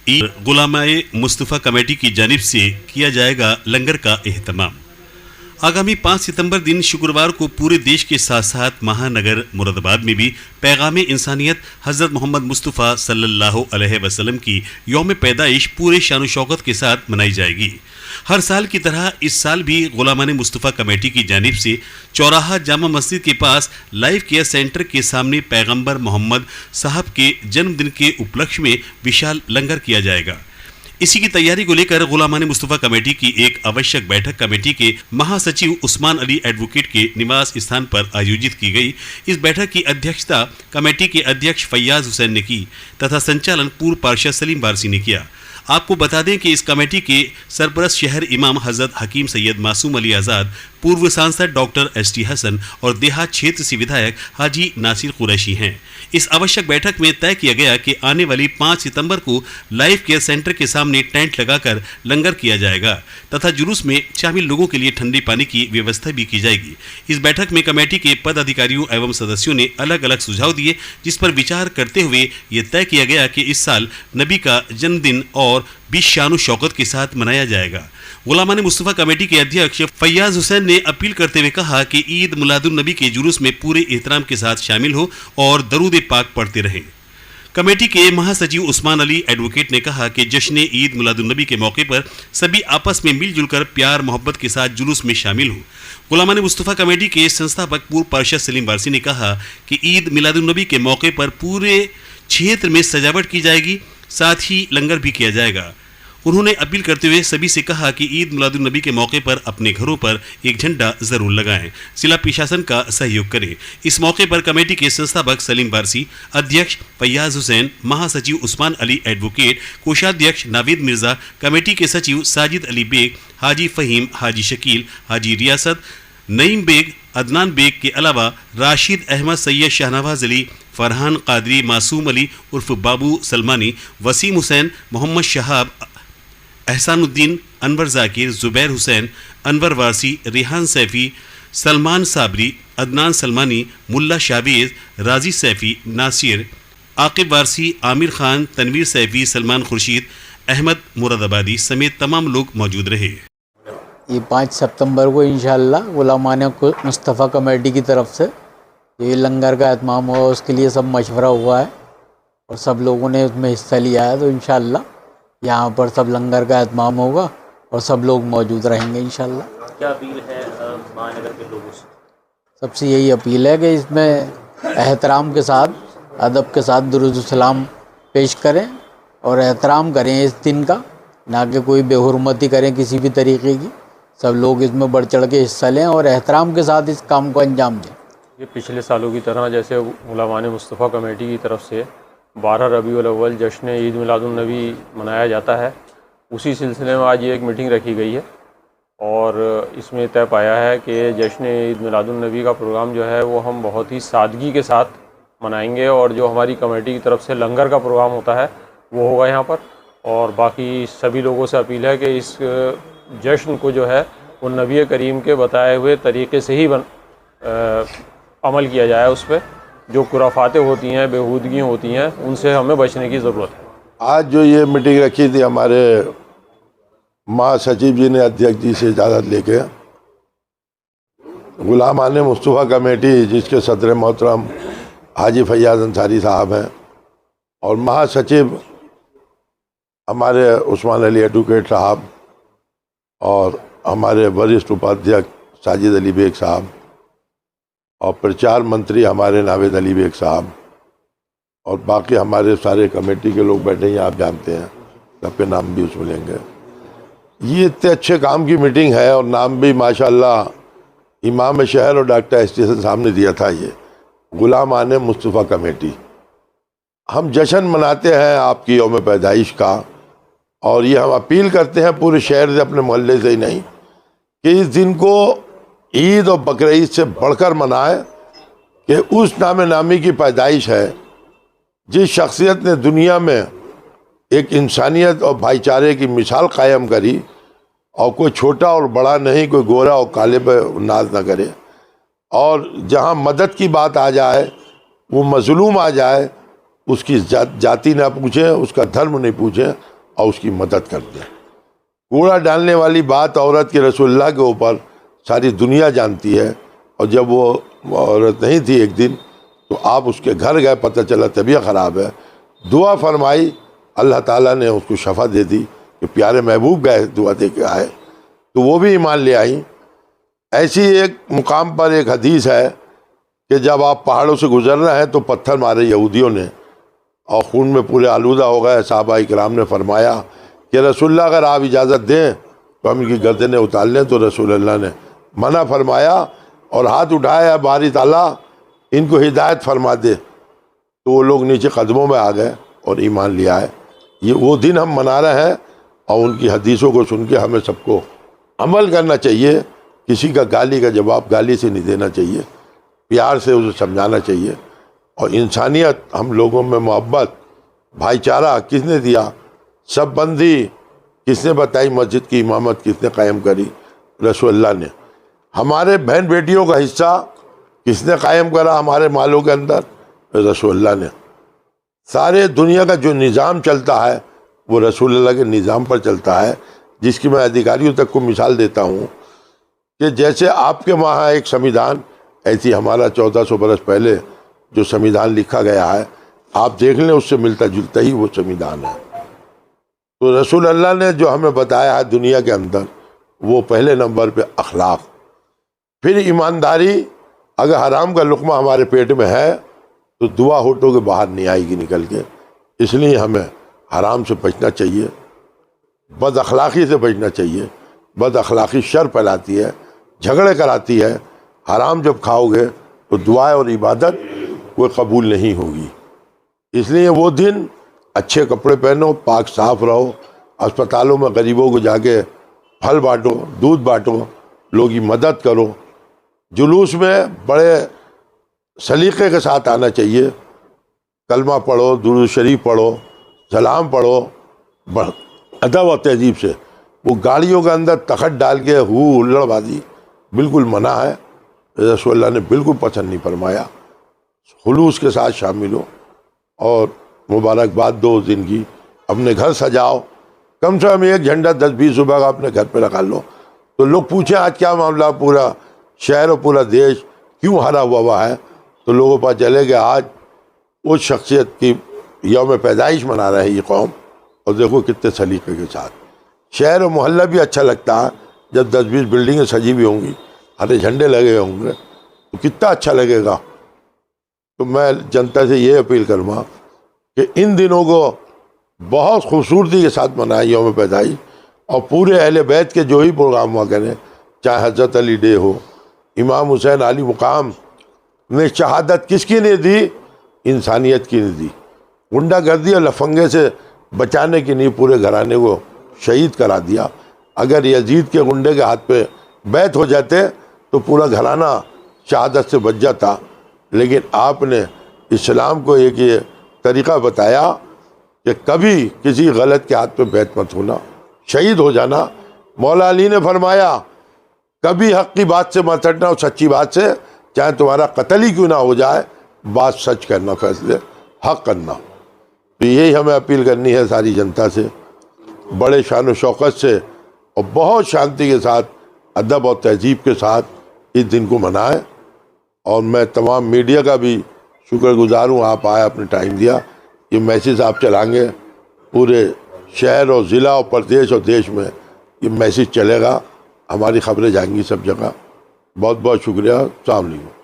गुलामाए Mustafa committee की जानिब से किया जाएगा लंगर का एहतमाम। आगामी 5 सितंबर दिन शुक्रवार को पूरे देश के साथ साथ महानगर मुरादाबाद में भी पैगाम इंसानियत हज़रत मोहम्मद मुस्तफ़ा सल्लल्लाहु अलैहि वसल्लम की यौम पैदाइश पूरे शान शौकत के साथ मनाई जाएगी। हर साल की तरह इस साल भी गुलामाने मुस्तफ़ा कमेटी की जानिब से चौराहा जामा मस्जिद के पास लाइफ केयर सेंटर के सामने पैगंबर मोहम्मद साहब के जन्मदिन के उपलक्ष्य में विशाल लंगर किया जाएगा। इसी की तैयारी को लेकर गुलामाने मुस्तफ़ा कमेटी की एक आवश्यक बैठक कमेटी के महासचिव उस्मान अली एडवोकेट के निवास स्थान पर आयोजित की गई। इस बैठक की अध्यक्षता कमेटी के अध्यक्ष फैयाज हुसैन ने की तथा संचालन पूर्व पार्षद सलीम बारसी ने किया। आपको बता दें कि इस कमेटी के सरपरस्त शहर इमाम हज़रत हकीम सैयद मासूम अली आज़ाद, पूर्व सांसद डॉक्टर एस.टी. हसन और देहात क्षेत्र से विधायक हाजी नासिर कुरैशी हैं। इस आवश्यक बैठक में तय किया गया कि आने वाली 5 सितंबर को लाइफ केयर सेंटर के सामने टेंट लगाकर लंगर किया जाएगा तथा जुलूस में शामिल लोगों के लिए ठंडे पानी की व्यवस्था भी की जाएगी। इस बैठक में कमेटी के पदाधिकारियों एवं सदस्यों ने अलग अलग सुझाव दिए, जिस पर विचार करते हुए ये तय किया गया कि इस साल नबी का जन्मदिन और भी शान शौकत के साथ मनाया जाएगा। गुलामाने मुस्तफ़ा कमेटी के अध्यक्ष फैयाज हुसैन ने अपील करते हुए कहा कि ईद मिलादुन नबी के जुलूस में पूरे एहतराम के साथ शामिल हो और दरूद पाक पढ़ते रहें। कमेटी के महासचिव उस्मान अली एडवोकेट ने कहा कि जश्न ईद मिलादुन नबी के मौके पर सभी आपस में मिलजुल कर प्यार मोहब्बत के साथ जुलूस में शामिल हो। गुलामाने मुस्तफ़ा कमेटी के संस्थापक पूर्व पार्षद सलीम बारसी ने कहा कि ईद मिलादुन नबी के मौके पर पूरे क्षेत्र में सजावट की जाएगी, साथ ही लंगर भी किया जाएगा। उन्होंने अपील करते हुए सभी से कहा कि ईद मिलादुन नबी के मौके पर अपने घरों पर एक झंडा जरूर लगाएं, जिला प्रशासन का सहयोग करें। इस मौके पर कमेटी के संस्थापक सलीम बारसी, अध्यक्ष फैयाज हुसैन, महासचिव उस्मान अली एडवोकेट, कोषाध्यक्ष नावीद मिर्जा, कमेटी के सचिव साजिद अली बेग, हाजी फहीम, हाजी शकील, हाजी रियासत, नईम बेग, अदनान बेग के अलावा राशिद अहमद, सैयद शाहनवाज अली, फरहान कादरी, मासूम अली उर्फ बाबू सलमानी, वसीम हुसैन, मोहम्मद शहाब, एहसानुद्दीन, अनवर जाकिर, जुबैर हुसैन, अनवर वारसी, रिहान सैफ़ी, सलमान साबरी, अदनान सलमानी, मुल्ला शावेज, राजी सैफ़ी, नासिर, आकिब वारसी, आमिर खान, तनवीर सैफ़ी, सलमान खुर्शीद, अहमद मुरादाबादी समेत तमाम लोग मौजूद रहे। ये 5 सितंबर को इंशाअल्लाह गुलामाने मुस्तफ़ा कमेटी की तरफ से ये लंगर का एहतमाम हुआ, उसके लिए सब मशवरा हुआ है और सब लोगों ने उसमें हिस्सा लिया है। तो इंशाअल्लाह यहाँ पर सब लंगर का एहतमाम होगा और सब लोग मौजूद रहेंगे इंशाअल्लाह। क्या अपील है महानगर के लोगों से? सबसे यही अपील है कि इसमें एहतराम के साथ, अदब के साथ दुरूद सलाम पेश करें और एहतराम करें इस दिन का, ना कि कोई बेहुरमती करें किसी भी तरीके की। सब लोग इसमें बढ़ चढ़ के हिस्सा लें और एहतराम के साथ इस काम को अंजाम दें। ये पिछले सालों की तरह जैसे गुलामाने मुस्तफ़ा कमेटी की तरफ से 12 रबीउल अव्वल जश्न ईद मिलादुन नबी मनाया जाता है, उसी सिलसिले में आज ये एक मीटिंग रखी गई है और इसमें तय पाया है कि जश्न ईद मिलादुन नबी का प्रोग्राम जो है वो हम बहुत ही सादगी के साथ मनाएंगे और जो हमारी कमेटी की तरफ से लंगर का प्रोग्राम होता है वो होगा यहाँ पर। और बाकी सभी लोगों से अपील है कि इस जश्न को जो है वो नबी करीम के बताए हुए तरीक़े से ही अमल किया जाए। उस पर जो खुराफातें होती हैं, बेहूदगियाँ होती हैं, उनसे हमें बचने की ज़रूरत है। आज जो ये मीटिंग रखी थी हमारे महासचिव जी ने अध्यक्ष जी से इजाज़त लेके, गुलामाने मुस्तफ़ा कमेटी जिसके सदर मोहतरम हाजी फैयाज अंसारी साहब हैं और महासचिव हमारे उस्मान अली एडवोकेट साहब और हमारे वरिष्ठ उपाध्यक्ष साजिद अली बेग साहब और प्रचार मंत्री हमारे नावेद अली बेग साहब और बाकी हमारे सारे कमेटी के लोग बैठे हैं, आप जानते हैं, सबके नाम भी उसमें लेंगे। ये इतने अच्छे काम की मीटिंग है और नाम भी माशाअल्लाह इमाम शहर और डॉक्टर एस.टी. हसन साहब ने दिया था, ये गुलामाने मुस्तफ़ा कमेटी। हम जश्न मनाते हैं आपकी यौम पैदाइश का और ये हम अपील करते हैं पूरे शहर से, अपने मोहल्ले से ही नहीं, कि इस दिन को ईद और बकरीद से बढ़कर मनाए कि उस नामी की पैदाइश है जिस शख्सियत ने दुनिया में एक इंसानियत और भाईचारे की मिसाल कायम करी और कोई छोटा और बड़ा नहीं, कोई गोरा और काले पे नाज न करे और जहाँ मदद की बात आ जाए, वो मजलूम आ जाए, उसकी जाति ना पूछे, उसका धर्म नहीं पूछे, اور اس کی مدد کر دیں۔ کوڑا ڈالنے والی بات عورت کے رسول اللہ کے اوپر ساری دنیا جانتی ہے، اور جب وہ عورت نہیں تھی ایک دن تو آپ اس کے گھر گئے، پتہ چلا طبیعت خراب ہے، دعا فرمائی، اللہ تعالیٰ نے اس کو شفا دے دی کہ پیارے محبوب گئے دعا دے کے آئے، تو وہ بھی ایمان لے آئیں۔ ایسی ایک مقام پر ایک حدیث ہے کہ جب آپ پہاڑوں سے گزر رہے ہیں تو پتھر مارے یہودیوں نے اور خون میں پورے آلودہ ہو گئے۔ صحابہ کرام نے فرمایا کہ رسول اللہ اگر آپ اجازت دیں تو ہم ان کی گردنیں اتار لیں، تو رسول اللہ نے منع فرمایا اور ہاتھ اٹھایا، باری تعالیٰ ان کو ہدایت فرما دے، تو وہ لوگ نیچے قدموں میں آ گئے اور ایمان لیا ہے۔ یہ وہ دن ہم منا رہے ہیں، اور ان کی حدیثوں کو سن کے ہمیں سب کو عمل کرنا چاہیے۔ کسی کا گالی کا جواب گالی سے نہیں دینا چاہیے، پیار سے اسے سمجھانا چاہیے، اور انسانیت، ہم لوگوں میں محبت، بھائی چارہ کس نے دیا؟ سب بندی کس نے بتائی؟ مسجد کی امامت کس نے قائم کری؟ رسول اللہ نے۔ ہمارے بہن بیٹیوں کا حصہ کس نے قائم کرا ہمارے مالوں کے اندر؟ رسول اللہ نے۔ سارے دنیا کا جو نظام چلتا ہے وہ رسول اللہ کے نظام پر چلتا ہے، جس کی میں ادھیکاریوں تک کو مثال دیتا ہوں کہ جیسے آپ کے وہاں ایک سمویدھان، ایسی ہمارا 1400 برس پہلے جو سمویدھان لکھا گیا ہے، آپ دیکھ لیں، اس سے ملتا جلتا ہی وہ سمویدھان ہے۔ تو رسول اللہ نے جو ہمیں بتایا ہے دنیا کے اندر، وہ پہلے نمبر پہ اخلاق، پھر ایمانداری۔ اگر حرام کا لقمہ ہمارے پیٹ میں ہے تو دعا ہونٹوں کے باہر نہیں آئے گی نکل کے، اس لیے ہمیں حرام سے بچنا چاہیے، بد اخلاقی سے بچنا چاہیے۔ بد اخلاقی شر پھیلاتی ہے، جھگڑے کراتی ہے۔ حرام جب کھاؤ گے تو دعا اور عبادت کوئی قبول نہیں ہوگی۔ اس لیے وہ دن اچھے کپڑے پہنو، پاک صاف رہو، اسپتالوں میں غریبوں کو جا کے پھل بانٹو، دودھ بانٹو، لوگوں کی مدد کرو۔ جلوس میں بڑے سلیقے کے ساتھ آنا چاہیے، کلمہ پڑھو، درود شریف پڑھو، سلام پڑھو، ادب و تہذیب سے۔ وہ گاڑیوں کے اندر تخت ڈال کے ہلڑ بازی بالکل منع ہے، رسول اللہ نے بالکل پسند نہیں فرمایا۔ خلوص کے ساتھ شامل ہو اور مبارکباد دو اس دن کی، اپنے گھر سجاؤ، کم سے کم ایک جھنڈا 10-20 روپے کا اپنے گھر پہ لگا لو، تو لوگ پوچھیں آج کیا معاملہ، پورا شہر اور پورا دیش کیوں ہرا ہوا ہے، تو لوگوں پر چلے کہ آج اس شخصیت کی یوم پیدائش منا رہے ہیں یہ قوم، اور دیکھو کتنے سلیقے کے ساتھ۔ شہر و محلہ بھی اچھا لگتا ہے جب 10-20 بلڈنگیں سجی ہوئی ہوں گی، ہرے جھنڈے لگے ہوں گے، تو کتنا اچھا لگے گا۔ تو میں جنتا سے یہ اپیل کروں گا کہ ان دنوں کو بہت خوبصورتی کے ساتھ منائیں یوم پیدائش، اور پورے اہل بیت کے جو ہی پروگرام ہوا کریں، چاہے حضرت علی ڈے ہو، امام حسین علی مقام نے شہادت کس کی نے دی؟ انسانیت کی نے دی۔ غنڈہ گردی اور لفنگے سے بچانے کی نہیں، پورے گھرانے کو شہید کرا دیا۔ اگر یزید کے غنڈے کے ہاتھ پہ بیعت ہو جاتے تو پورا گھرانہ شہادت سے بچ جاتا، لیکن آپ نے اسلام کو ایک یہ طریقہ بتایا کہ کبھی کسی غلط کے ہاتھ پہ بیعت مت ہونا، شہید ہو جانا۔ مولا علی نے فرمایا کبھی حق کی بات سے مت ہٹنا، اور سچی بات سے، چاہے تمہارا قتل ہی کیوں نہ ہو جائے، بات سچ کرنا، فیصلے حق کرنا۔ تو یہی ہمیں اپیل کرنی ہے ساری جنتا سے، بڑے شان و شوکت سے اور بہت شانتی کے ساتھ، ادب اور تہذیب کے ساتھ اس دن کو منائیں۔ اور میں تمام میڈیا کا بھی شکر گزار ہوں، آپ آئے، اپنے ٹائم دیا۔ یہ میسیج آپ چلائیں گے پورے شہر اور ضلع اور پردیش اور دیش میں، یہ میسیج چلے گا، ہماری خبریں جائیں گی سب جگہ۔ بہت بہت شکریہ، السلام علیکم۔